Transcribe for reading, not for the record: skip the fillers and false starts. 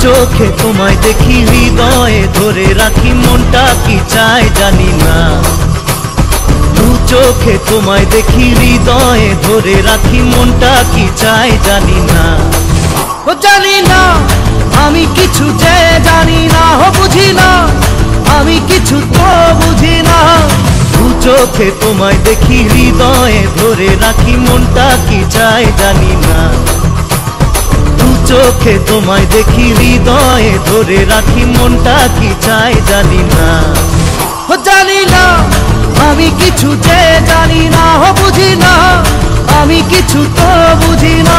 চোখে তোমায় দেখি হৃদয়ে ধরে রাখি মনটা কি চায় জানি না। দু চোখে তোমায় দেখি হৃদয়ে ধরে রাখি মনটা কি চায় জানি না। ও জানি না আমি কিছু যে জানি না, ও বুঝি না আমি কিছু তো বুঝি না। দু চোখে তোমায় দেখি হৃদয়ে ধরে রাখি মনটা কি চায় জানি না। দু চোখে তোমায় দেখি হৃদয়ে ধরে রাখি মনটা কি চায় জানি না। ও জানি না আমি কিছু যে জানি না, ও বুঝি না আমি কিছু তো বুঝি না।